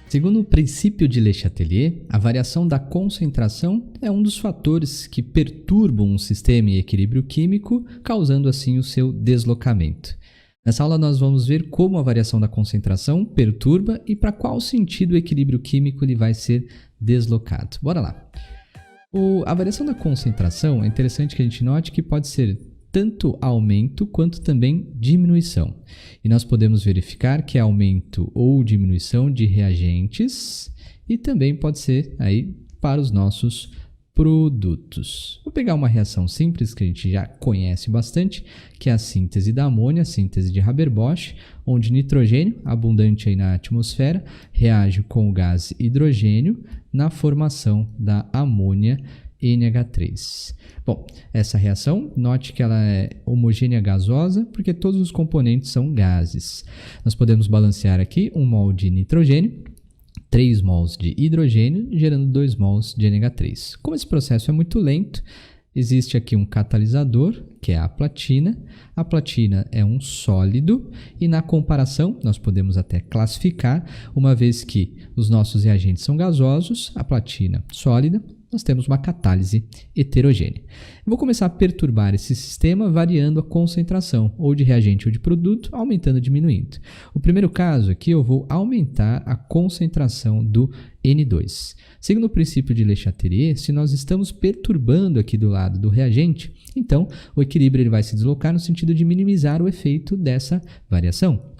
Segundo o princípio de Le Chatelier, a variação da concentração é um dos fatores que perturbam um sistema em equilíbrio químico, causando assim o seu deslocamento. Nessa aula nós vamos ver como a variação da concentração perturba e para qual sentido o equilíbrio químico ele vai ser deslocado. Bora lá! A variação da concentração é interessante que a gente note que pode ser tanto aumento quanto também diminuição. E nós podemos verificar que é aumento ou diminuição de reagentes e também pode ser aí para os nossos produtos. Vou pegar uma reação simples que a gente já conhece bastante, que é a síntese da amônia, a síntese de Haber-Bosch, onde nitrogênio, abundante aí na atmosfera, reage com o gás hidrogênio na formação da amônia NH3. Bom, essa reação, note que ela é homogênea gasosa, porque todos os componentes são gases. Nós podemos balancear aqui 1 mol de nitrogênio, 3 mols de hidrogênio, gerando 2 mols de NH3. Como esse processo é muito lento, existe aqui um catalisador, que é a platina. A platina é um sólido e na comparação nós podemos até classificar, uma vez que os nossos reagentes são gasosos, a platina sólida, nós temos uma catálise heterogênea. Eu vou começar a perturbar esse sistema variando a concentração, ou de reagente ou de produto, aumentando ou diminuindo. O primeiro caso aqui eu vou aumentar a concentração do N2. Segundo o princípio de Le Chatelier, se nós estamos perturbando aqui do lado do reagente, então o equilíbrio ele vai se deslocar no sentido de minimizar o efeito dessa variação.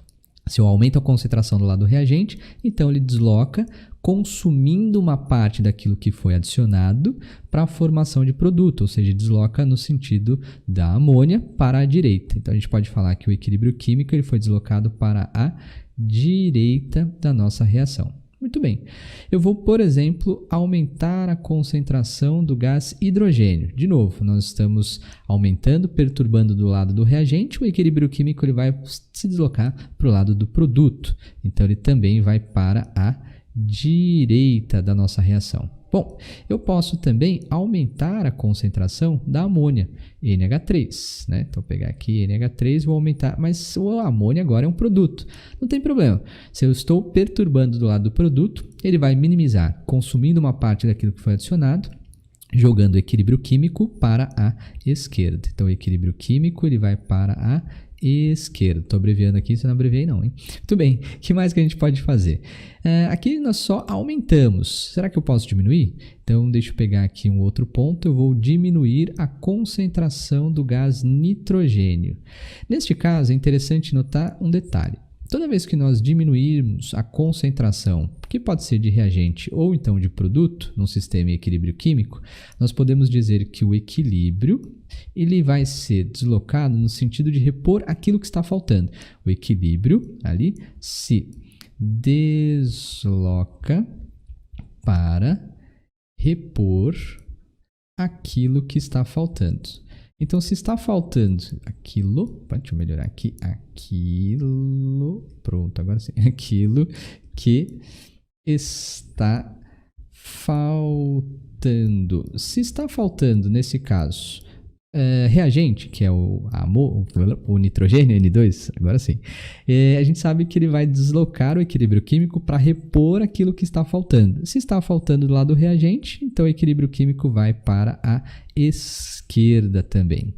Se eu aumento a concentração do lado do reagente, então ele desloca, consumindo uma parte daquilo que foi adicionado para a formação de produto, ou seja, desloca no sentido da amônia para a direita. Então a gente pode falar que o equilíbrio químico ele foi deslocado para a direita da nossa reação. Muito bem. Eu vou, por exemplo, aumentar a concentração do gás hidrogênio. De novo, nós estamos aumentando, perturbando do lado do reagente, o equilíbrio químico ele vai se deslocar para o lado do produto. Então, ele também vai para a direita da nossa reação. Bom, eu posso também aumentar a concentração da amônia, NH3, né? Então, vou pegar aqui NH3 e vou aumentar, mas a amônia agora é um produto. Não tem problema. Se eu estou perturbando do lado do produto, ele vai minimizar, consumindo uma parte daquilo que foi adicionado, jogando o equilíbrio químico para a esquerda. Então, o equilíbrio químico ele vai para a esquerda. Estou abreviando aqui, você não abreviei não, hein? Muito bem, o que mais que a gente pode fazer? Aqui nós só aumentamos. Será que eu posso diminuir? Então, deixa eu pegar aqui um outro ponto. Eu vou diminuir a concentração do gás nitrogênio. Neste caso, é interessante notar um detalhe. Toda vez que nós diminuirmos a concentração, que pode ser de reagente ou então de produto, num sistema em equilíbrio químico, nós podemos dizer que o equilíbrio ele vai ser deslocado no sentido de repor aquilo que está faltando. O equilíbrio ali se desloca para repor aquilo que está faltando. Então, se está faltando aquilo, deixa eu melhorar aqui, aquilo, pronto, agora sim, aquilo que está faltando. Se está faltando, nesse caso, reagente, que é o nitrogênio, N2, agora sim, a gente sabe que ele vai deslocar o equilíbrio químico para repor aquilo que está faltando. Se está faltando do lado do reagente, então o equilíbrio químico vai para a esquerda também.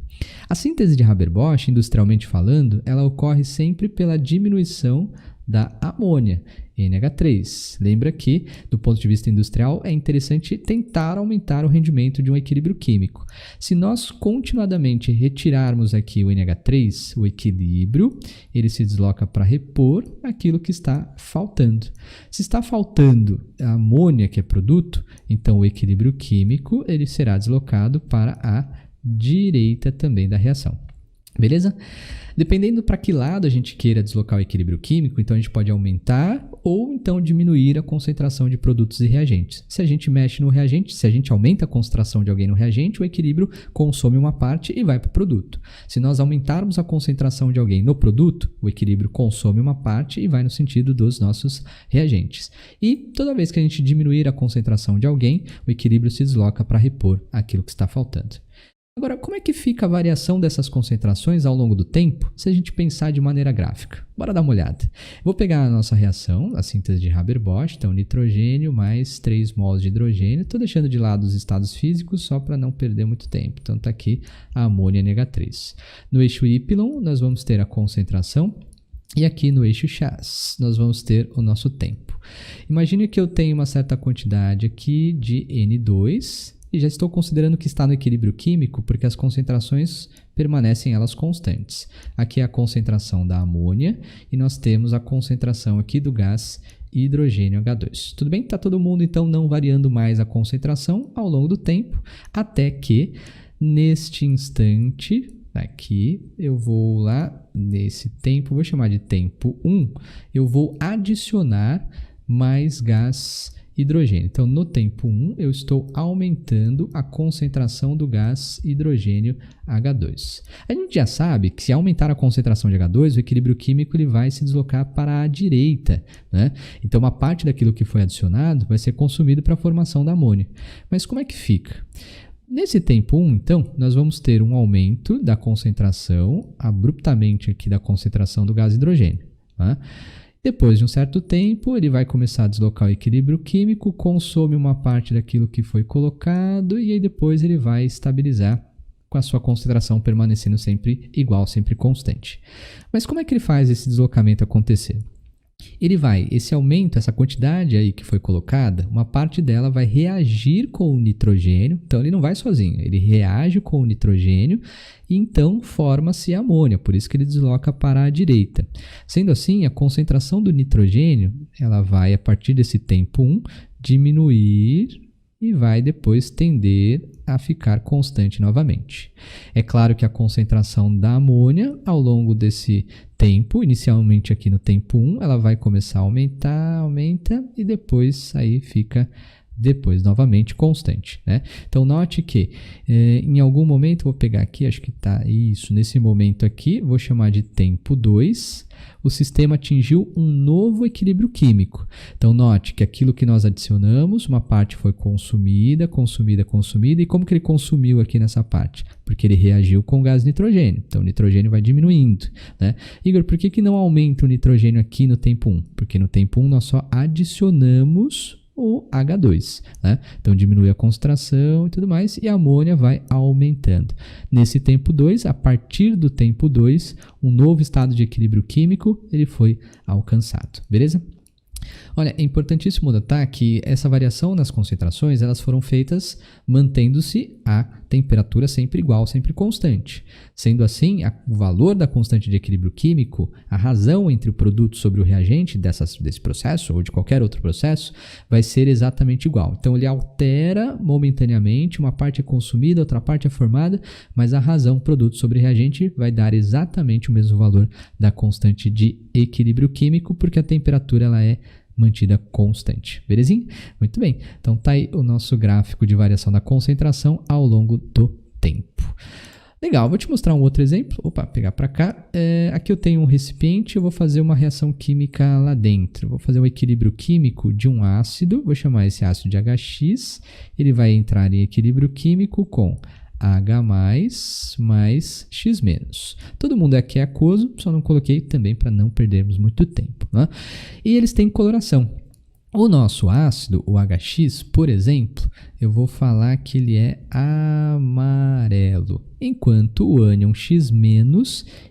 A síntese de Haber-Bosch, industrialmente falando, ela ocorre sempre pela diminuição da amônia, NH3. Lembra que, do ponto de vista industrial, é interessante tentar aumentar o rendimento de um equilíbrio químico. Se nós continuadamente retirarmos aqui o NH3, o equilíbrio, ele se desloca para repor aquilo que está faltando. Se está faltando a amônia, que é produto, então o equilíbrio químico ele será deslocado para a direita também da reação. Beleza? Dependendo para que lado a gente queira deslocar o equilíbrio químico, então a gente pode aumentar ou então diminuir a concentração de produtos e reagentes. Se a gente mexe no reagente, se a gente aumenta a concentração de alguém no reagente, o equilíbrio consome uma parte e vai para o produto. Se nós aumentarmos a concentração de alguém no produto, o equilíbrio consome uma parte e vai no sentido dos nossos reagentes. E toda vez que a gente diminuir a concentração de alguém, o equilíbrio se desloca para repor aquilo que está faltando. Agora, como é que fica a variação dessas concentrações ao longo do tempo se a gente pensar de maneira gráfica? Bora dar uma olhada. Vou pegar a nossa reação, a síntese de Haber-Bosch, então nitrogênio mais 3 mols de hidrogênio. Estou deixando de lado os estados físicos só para não perder muito tempo. Então está aqui a amônia NH3. No eixo Y, nós vamos ter a concentração. E aqui no eixo X, nós vamos ter o nosso tempo. Imagine que eu tenho uma certa quantidade aqui de N2, e já estou considerando que está no equilíbrio químico, porque as concentrações permanecem elas constantes. Aqui é a concentração da amônia, e nós temos a concentração aqui do gás hidrogênio H2. Tudo bem? Está todo mundo, então, não variando mais a concentração ao longo do tempo, até que, neste instante, aqui, eu vou lá, nesse tempo, vou chamar de tempo 1, eu vou adicionar mais gás hidrogênio. Então, no tempo 1, eu estou aumentando a concentração do gás hidrogênio H2. A gente já sabe que se aumentar a concentração de H2, o equilíbrio químico ele vai se deslocar para a direita, né? Então, uma parte daquilo que foi adicionado vai ser consumido para a formação da amônia. Mas como é que fica? Nesse tempo 1, então, nós vamos ter um aumento da concentração, abruptamente aqui da concentração do gás hidrogênio, tá? Depois de um certo tempo, ele vai começar a deslocar o equilíbrio químico, consome uma parte daquilo que foi colocado e aí depois ele vai estabilizar com a sua concentração permanecendo sempre igual, sempre constante. Mas como é que ele faz esse deslocamento acontecer? Ele vai, esse aumento, essa quantidade aí que foi colocada, uma parte dela vai reagir com o nitrogênio, então ele não vai sozinho, ele reage com o nitrogênio e então forma-se a amônia, por isso que ele desloca para a direita. Sendo assim, a concentração do nitrogênio, ela vai, a partir desse tempo 1, diminuir e vai depois tender a ficar constante novamente. É claro que a concentração da amônia, ao longo desse tempo, inicialmente aqui no tempo 1, ela vai começar a aumentar, aumenta, e depois aí fica depois novamente constante, né? Então note que em algum momento, vou pegar aqui, acho que está isso, nesse momento aqui, vou chamar de tempo 2, o sistema atingiu um novo equilíbrio químico. Então note que aquilo que nós adicionamos, uma parte foi consumida, e como que ele consumiu aqui nessa parte? Porque ele reagiu com o gás nitrogênio, então o nitrogênio vai diminuindo, né? Igor, por que não aumenta o nitrogênio aqui no tempo 1? Porque no tempo 1 nós só adicionamos o H2, né? Então diminui a concentração e tudo mais, e a amônia vai aumentando. Nesse tempo 2, a partir do tempo 2, um novo estado de equilíbrio químico ele foi alcançado, beleza? Olha, é importantíssimo notar que essa variação nas concentrações elas foram feitas mantendo-se a temperatura sempre igual, sempre constante. Sendo assim, o valor da constante de equilíbrio químico, a razão entre o produto sobre o reagente desse processo ou de qualquer outro processo, vai ser exatamente igual. Então, ele altera momentaneamente, uma parte é consumida, outra parte é formada, mas a razão produto sobre reagente vai dar exatamente o mesmo valor da constante de equilíbrio químico, porque a temperatura ela é mantida constante. Belezinha? Muito bem. Então tá aí o nosso gráfico de variação da concentração ao longo do tempo. Legal, vou te mostrar um outro exemplo. Opa, pegar para cá. Aqui eu tenho um recipiente, eu vou fazer uma reação química lá dentro. Vou fazer um equilíbrio químico de um ácido, vou chamar esse ácido de HX. Ele vai entrar em equilíbrio químico com H+, mais X-. Todo mundo aqui é aquoso, só não coloquei também para não perdermos muito tempo, né? E eles têm coloração. O nosso ácido, o HX, por exemplo, eu vou falar que ele é amarelo, enquanto o ânion X-,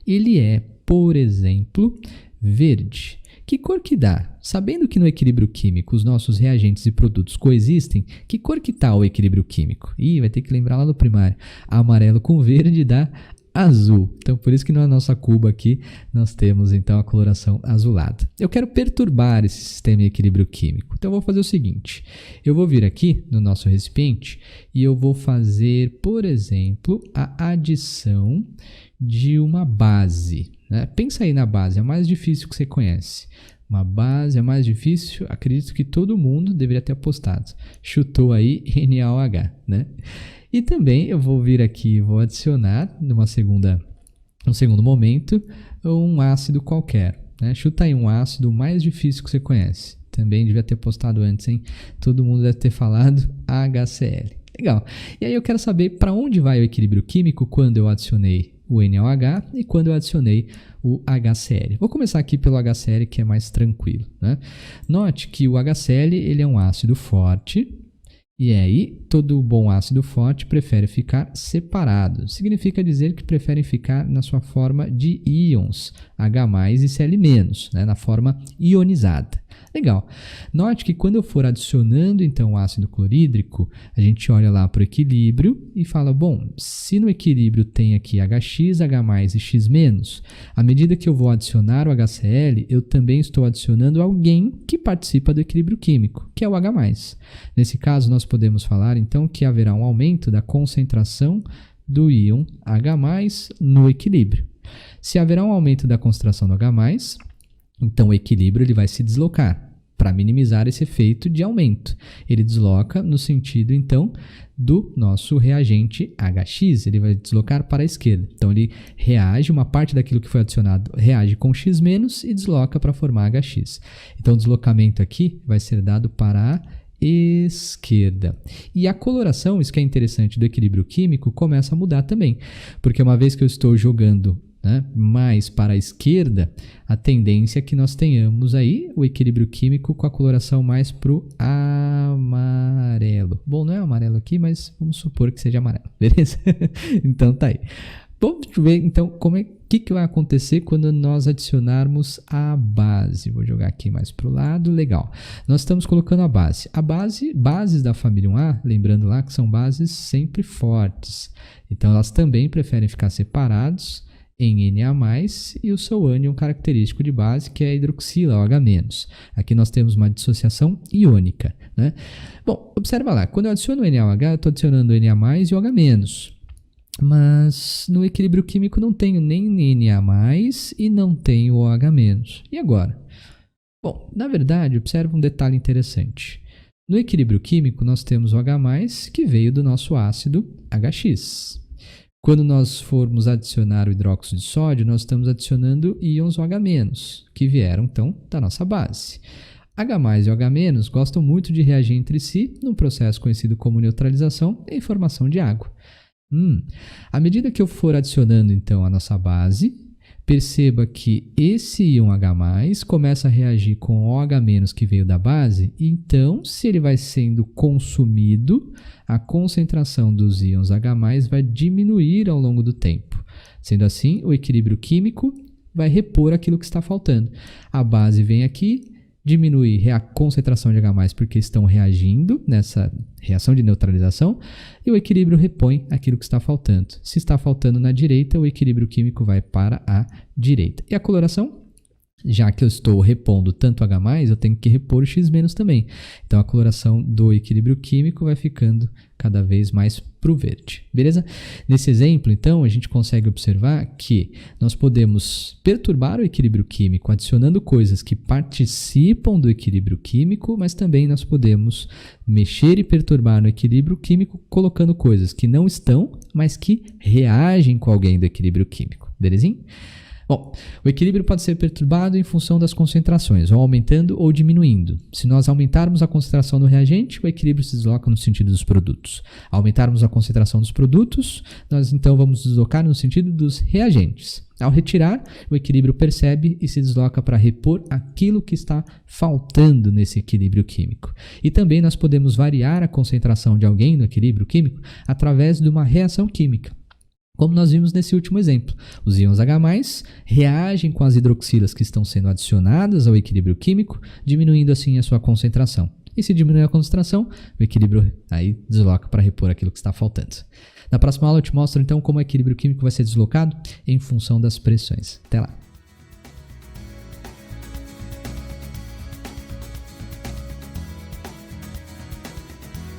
ele é, por exemplo, verde. Que cor que dá? Sabendo que no equilíbrio químico os nossos reagentes e produtos coexistem, que cor que está o equilíbrio químico? Vai ter que lembrar lá do primário. Amarelo com verde dá azul. Então, por isso que na nossa cuba aqui nós temos então a coloração azulada. Eu quero perturbar esse sistema de equilíbrio químico. Então, eu vou fazer o seguinte. Eu vou vir aqui no nosso recipiente e eu vou fazer, por exemplo, a adição de uma base. Pensa aí na base, é a mais difícil que você conhece. Uma base é mais difícil, acredito que todo mundo deveria ter apostado. Chutou aí NaOH, né? E também eu vou vir aqui, vou adicionar num segundo momento um ácido qualquer, né? Chuta aí um ácido mais difícil que você conhece. Também devia ter apostado antes, hein? Todo mundo deve ter falado HCl. Legal. E aí eu quero saber para onde vai o equilíbrio químico quando eu adicionei o NaOH e quando eu adicionei o HCl. Vou começar aqui pelo HCl, que é mais tranquilo, né? Note que o HCl ele é um ácido forte, e aí todo bom ácido forte prefere ficar separado. Significa dizer que preferem ficar na sua forma de íons, H+, e Cl-, né? Na forma ionizada. Legal. Note que quando eu for adicionando então o ácido clorídrico, a gente olha lá para o equilíbrio e fala, bom, se no equilíbrio tem aqui HX, H+ e X-, à medida que eu vou adicionar o HCl, eu também estou adicionando alguém que participa do equilíbrio químico, que é o H+. Nesse caso, nós podemos falar então que haverá um aumento da concentração do íon H+ no equilíbrio. Se haverá um aumento da concentração do H+, então o equilíbrio ele vai se deslocar para minimizar esse efeito de aumento. Ele desloca no sentido, então, do nosso reagente HX. Ele vai deslocar para a esquerda. Então, ele reage, uma parte daquilo que foi adicionado reage com X- e desloca para formar HX. Então, o deslocamento aqui vai ser dado para a esquerda. E a coloração, isso que é interessante do equilíbrio químico, começa a mudar também. Porque uma vez que eu estou jogando mais para a esquerda, a tendência é que nós tenhamos aí o equilíbrio químico com a coloração mais para o amarelo. Bom, não é amarelo aqui, mas vamos supor que seja amarelo, beleza? Então tá aí. Bom, deixa eu ver então como é que vai acontecer quando nós adicionarmos a base. Vou jogar aqui mais para o lado, legal. Nós estamos colocando a base. Bases da família 1A, lembrando lá que são bases sempre fortes. Então elas também preferem ficar separados em Na+, e o seu ânion característico de base, que é a hidroxila, OH-. Aqui nós temos uma dissociação iônica, né? Bom, observa lá, quando eu adiciono o NaOH, eu estou adicionando o Na+ e o OH-. Mas no equilíbrio químico não tenho nem Na+ e não tenho o OH-. E agora? Bom, na verdade, observa um detalhe interessante. No equilíbrio químico, nós temos o H+, que veio do nosso ácido HX. Quando nós formos adicionar o hidróxido de sódio, nós estamos adicionando íons OH-, que vieram, então, da nossa base. H+ e OH- gostam muito de reagir entre si num processo conhecido como neutralização e formação de água. À medida que eu for adicionando, então, a nossa base, perceba que esse íon H+ começa a reagir com o OH- que veio da base, e então, se ele vai sendo consumido, a concentração dos íons H+ vai diminuir ao longo do tempo. Sendo assim, o equilíbrio químico vai repor aquilo que está faltando. A base vem aqui, diminui a concentração de H+, porque estão reagindo nessa reação de neutralização, e o equilíbrio repõe aquilo que está faltando. Se está faltando na direita, o equilíbrio químico vai para a direita. E a coloração? Já que eu estou repondo tanto H+, eu tenho que repor o X- também. Então, a coloração do equilíbrio químico vai ficando cada vez mais para o verde, beleza? Nesse exemplo, então, a gente consegue observar que nós podemos perturbar o equilíbrio químico adicionando coisas que participam do equilíbrio químico, mas também nós podemos mexer e perturbar no equilíbrio químico colocando coisas que não estão, mas que reagem com alguém do equilíbrio químico, belezinha? Bom, o equilíbrio pode ser perturbado em função das concentrações, ou aumentando ou diminuindo. Se nós aumentarmos a concentração do reagente, o equilíbrio se desloca no sentido dos produtos. Aumentarmos a concentração dos produtos, nós então vamos deslocar no sentido dos reagentes. Ao retirar, o equilíbrio percebe e se desloca para repor aquilo que está faltando nesse equilíbrio químico. E também nós podemos variar a concentração de alguém no equilíbrio químico através de uma reação química. Como nós vimos nesse último exemplo, os íons H+ reagem com as hidroxilas que estão sendo adicionadas ao equilíbrio químico, diminuindo assim a sua concentração. E se diminuir a concentração, o equilíbrio aí desloca para repor aquilo que está faltando. Na próxima aula eu te mostro então como o equilíbrio químico vai ser deslocado em função das pressões. Até lá!